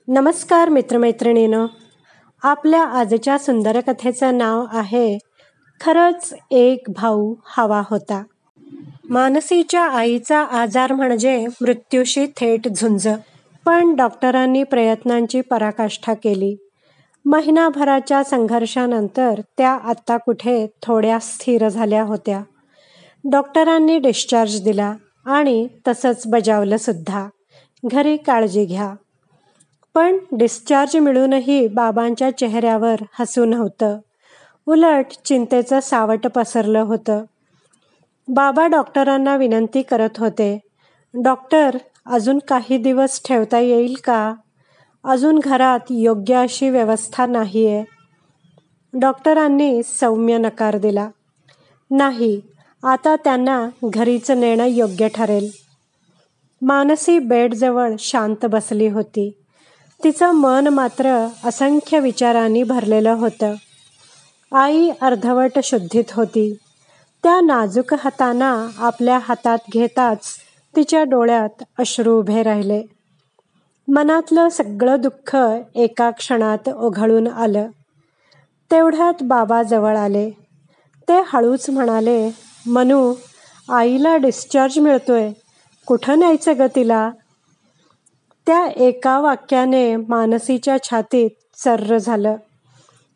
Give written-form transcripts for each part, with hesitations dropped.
नमस्कार मित्रमैत्रिणींनो, आपल्या आजच्या सुंदर कथेचं नाव आहे खरंच एक भाऊ हवा होता. मानसीच्या आईचा आजार म्हणजे मृत्यूशी थेट झुंज. पण डॉक्टरांनी प्रयत्नांची पराकाष्ठा केली. महिनाभराच्या संघर्षानंतर त्या आत्ता कुठे थोड्या स्थिर झाल्या होत्या. डॉक्टरांनी डिस्चार्ज दिला आणि तसंच बजावलं सुद्धा, घरी काळजी घ्या. पण डिस्चार्ज मिळूनही बाबांच्या चेहऱ्यावर हसू नव्हतं. उलट चिंतेचं सावट पसरलं होतं. बाबा डॉक्टरांना विनंती करत होते, डॉक्टर, अजून काही दिवस ठेवता येईल का? अजून घरात योग्य अशी व्यवस्था नाहीये. डॉक्टरांनी सौम्य नकार दिला. नाही, आता त्यांना घरीच नेणं योग्य ठरेल. मानसी बेडजवळ शांत बसली होती. तिचं मन मात्र असंख्य विचारांनी भरलेलं होतं. आई अर्धवट शुद्धीत होती. त्या नाजूक हातांना आपल्या हातात घेताच तिच्या डोळ्यात अश्रू उभे राहिले. मनातलं सगळं दुःख एका क्षणात ओघळून आलं. तेवढ्यात बाबा जवळ आले. ते हळूच म्हणाले, मनू, आईला डिस्चार्ज मिळतोय. कुठं न्यायचं ग तिला? त्या एका वाक्याने मानसीच्या छातीत चर्र झालं.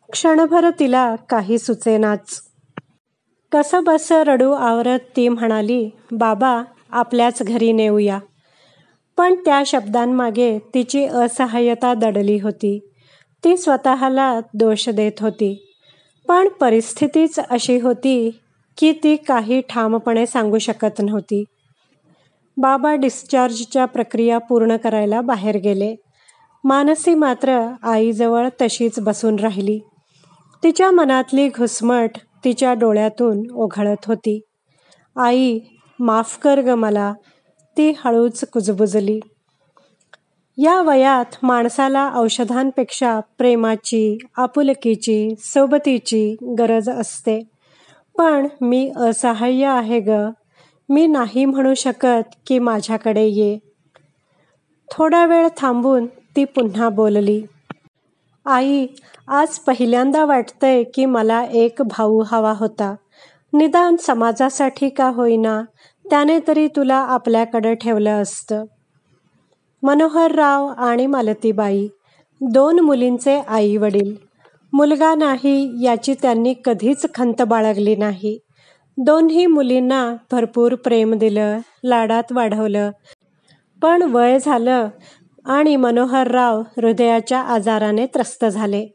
क्षणभर तिला काही सुचेनाच. कसंबसं रडू आवरत ती म्हणाली, बाबा, आपल्याच घरी नेऊया. पण त्या शब्दांमागे तिची असहाय्यता दडली होती. ती स्वतःला दोष देत होती. पण परिस्थितीच अशी होती की ती काही ठामपणे सांगू शकत नव्हती. बाबा डिस्चार्जच्या प्रक्रिया पूर्ण करायला बाहेर गेले. मानसी मात्र आईजवळ तशीच बसून राहिली. तिच्या मनातली घुसमट तिच्या डोळ्यातून ओघळत होती. आई, माफ कर ग मला, ती हळूच कुजबुजली. या वयात माणसाला औषधांपेक्षा प्रेमाची, आपुलकीची, सोबतीची गरज असते. पण मी असहाय्य आहे ग. मी नाही म्हणू शकत की माझ्याकडे ये. थोडा वेळ थांबून ती पुन्हा बोलली, आई, आज पहिल्यांदा वाटतंय की मला एक भाऊ हवा होता. निदान समाजासाठी का होईना, त्याने तरी तुला आपल्याकडे ठेवलं असतं. मनोहरराव आणि मालतीबाई, 2 मुलींचे आई वडील. मुलगा नाही याची त्यांनी कधीच खंत बाळगली नाही. दोन्ही मुलींना भरपूर प्रेम दिलं, लाडात वाढवलं. पण वय झालं आणि मनोहरराव हृदयाच्या आजाराने त्रस्त झाले.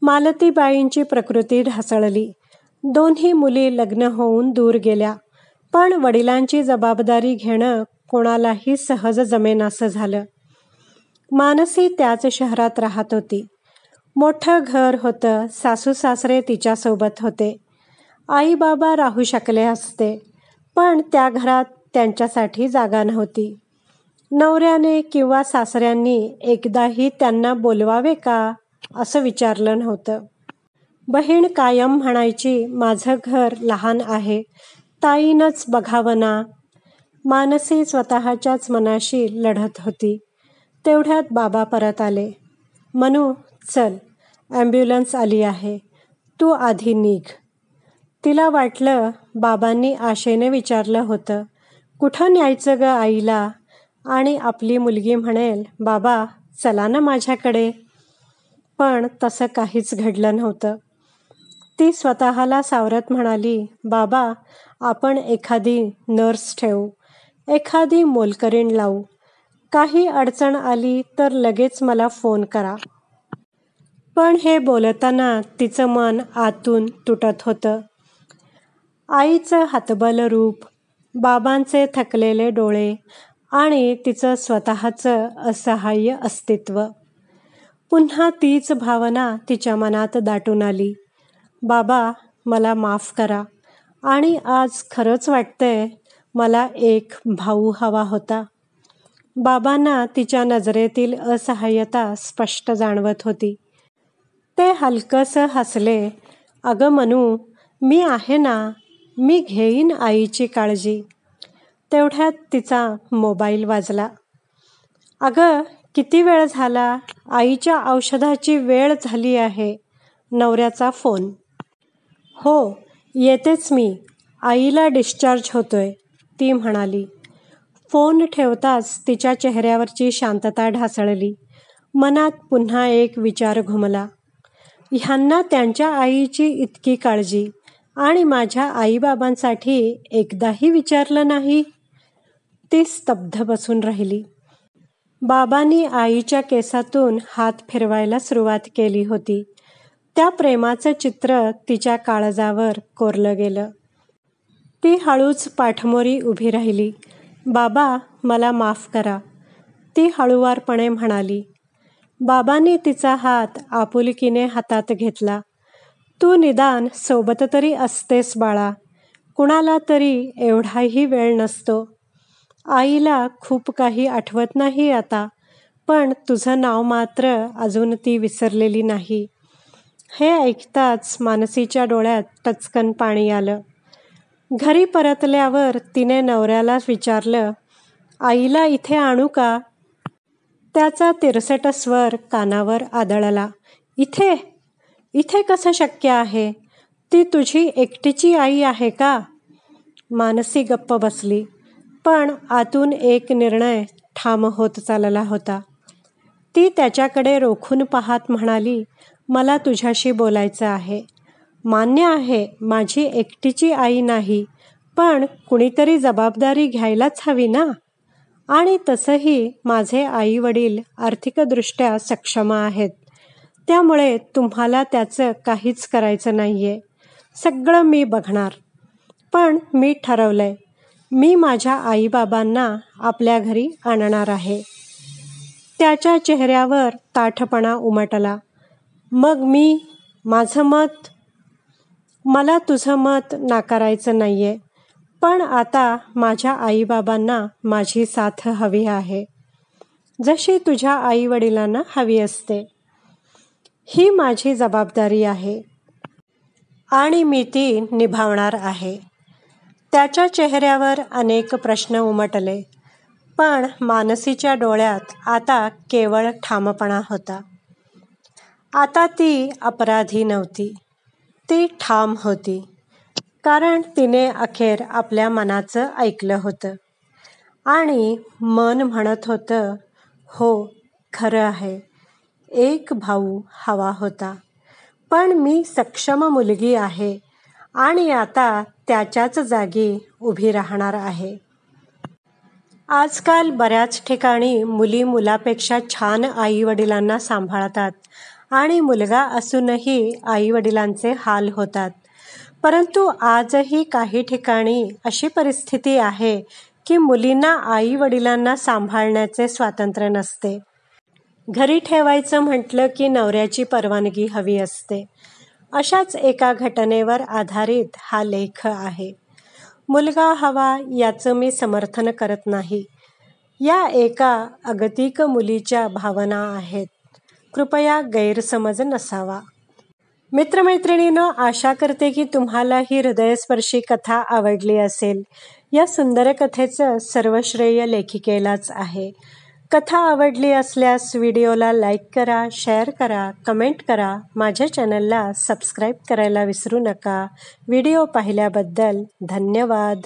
मालतीबाईंची प्रकृती ढासळली. दोन्ही मुली लग्न होऊन दूर गेल्या. पण वडिलांची जबाबदारी घेणं कोणालाही सहज जमेनासं झालं. मानसी त्याच शहरात राहत होती. मोठं घर होतं. सासू सासरे तिच्यासोबत होते. आई बाबा राहू शकले असते. पण त्या घरात त्यांच्यासाठी जागा नव्हती. नवऱ्याने किंवा सासऱ्यांनी एकदाही त्यांना बोलवावे का असं विचारलं नव्हतं. बहीण कायम म्हणायची, माझं घर लहान आहे, ताईनंच बघावं ना. मानसी स्वतःच्याच मनाशी लढत होती. तेवढ्यात बाबा परत आले. मनू, चल, ॲम्ब्युलन्स आली आहे. तू आधी निघ. तिला वाटलं बाबांनी आशेने विचारलं होतं, कुठं न्यायचं ग आईला? आणि आपली मुलगी म्हणेल, बाबा, चला ना माझ्याकडे. पण तसं काहीच घडलं नव्हतं. ती स्वतःला सावरत म्हणाली, बाबा, आपण एखादी नर्स ठेवू, एखादी मोलकरीण लावू. काही अडचण आली तर लगेच मला फोन करा. पण हे बोलताना तिचं मन आतून तुटत होतं. आईचं हतबल रूप, बाबांचे थकलेले डोळे आणि तिचं स्वतःचं असहाय्य अस्तित्व. पुन्हा तीच भावना तिच्या मनात दाटून आली. बाबा, मला माफ करा. आणि आज खरंच वाटतंय मला एक भाऊ हवा होता. बाबांना तिच्या नजरेतील असहाय्यता स्पष्ट जाणवत होती. ते हलकसं हसले. अगं मनू, मी आहे ना, मी घेईन आईची काळजी. तेवढ्यात तिचा मोबाईल वाजला. अगं, किती वेळ झाला? आईच्या औषधाची वेळ झाली आहे. नवऱ्याचा फोन. हो, येतेच मी. आईला डिस्चार्ज होतोय, ती म्हणाली. फोन ठेवताच तिच्या चेहऱ्यावरची शांतता ढासळली. मनात पुन्हा एक विचार घुमला. ह्यांना त्यांच्या आईची इतकी काळजी आणि माझ्या आईबाबांसाठी एकदाही विचारलं नाही. ती स्तब्ध बसून राहिली. बाबांनी आईच्या केसातून हात फिरवायला सुरुवात केली होती. त्या प्रेमाचं चित्र तिच्या काळजावर कोरलं गेलं. ती हळूच पाठमोरी उभी राहिली. बाबा, मला माफ करा, ती हळुवारपणे म्हणाली. बाबांनी तिचा हात आपुलकीने हातात घेतला. तू निदान सोबत तरी असतेस बाळा. कुणाला तरी एवढाही वेळ नसतो. आईला खूप काही आठवत नाही आता, पण तुझं नाव मात्र अजून ती विसरलेली नाही. हे ऐकताच मानसीच्या डोळ्यात टचकन पाणी आलं. घरी परतल्यावर तिने नवऱ्याला विचारलं, आईला इथे आणू का? त्याचा तिरसट स्वर कानावर आदळला. इथे? इथे कसं शक्य आहे? ती तुझी एकटीची आई आहे का? मानसी गप्प बसली, पण आतून एक निर्णय ठाम होत चालला होता. ती त्याच्याकडे रोखून पाहत म्हणाली, मला तुझ्याशी बोलायचं आहे. मान्य आहे, माझी एकटीची आई नाही, पण कुणीतरी जबाबदारी घ्यायलाच हवी ना. आणि तसंही माझे आई वडील आर्थिकदृष्ट्या सक्षम आहेत. त्यामुळे तुम्हाला त्याचं काहीच करायचं नाहीये. सगळं मी बघणार. पण मी ठरवलंय, मी माझ्या आईबाबांना आपल्या घरी आणणार आहे. त्याच्या चेहऱ्यावर ताठपणा उमटला. मग माझं मत? मला तुझं मत नाकारायचं नाहीये, पण आता माझ्या आईबाबांना माझी साथ हवी आहे, जशी तुझ्या आईवडिलांना हवी असते. ही माझी जबाबदारी आहे आणि मी ती निभावणार आहे. त्याच्या चेहऱ्यावर अनेक प्रश्न उमटले, पण मानसीच्या डोळ्यात आता केवळ ठामपणा होता. आता ती अपराधी नव्हती, ती ठाम होती. कारण तिने अखेर आपल्या मनाचं ऐकलं होतं. आणि मन म्हणत होतं, हो, खरं आहे, एक भाऊ हवा होता. पण मी सक्षम मुलगी आहे आणि आता त्याच्याच जागी उभी राहणार आहे. आजकाल बऱ्याच ठिकाणी मुली मुलापेक्षा छान आईवडिलांना सांभाळतात आणि मुलगा असूनही आईवडिलांचे हाल होतात. परंतु आजही काही ठिकाणी अशी परिस्थिती आहे की मुलींना आईवडिलांना सांभाळण्याचे स्वातंत्र्य नसते. घरी ठेवायचं म्हटलं की नवऱ्याची परवानगी हवी असते. अशाच एका घटनेवर आधारित हा लेख आहे. मुलगा हवा याचं मी समर्थन करत नाही. या एका अगतिक मुलीच्या भावना आहेत. कृपया गैरसमज नसावा. मित्रमैत्रिणींनो, आशा करते की तुम्हाला ही हृदयस्पर्शी कथा आवडली असेल. या सुंदर कथेचं सर्व श्रेय लेखिकेलाच आहे. कथा आवडली असल्यास व्हिडिओला लाईक करा, शेअर करा, कमेंट करा. माझ्या चॅनलला सबस्क्राईब करायला विसरू नका. व्हिडिओ पाहिल्याबद्दल धन्यवाद.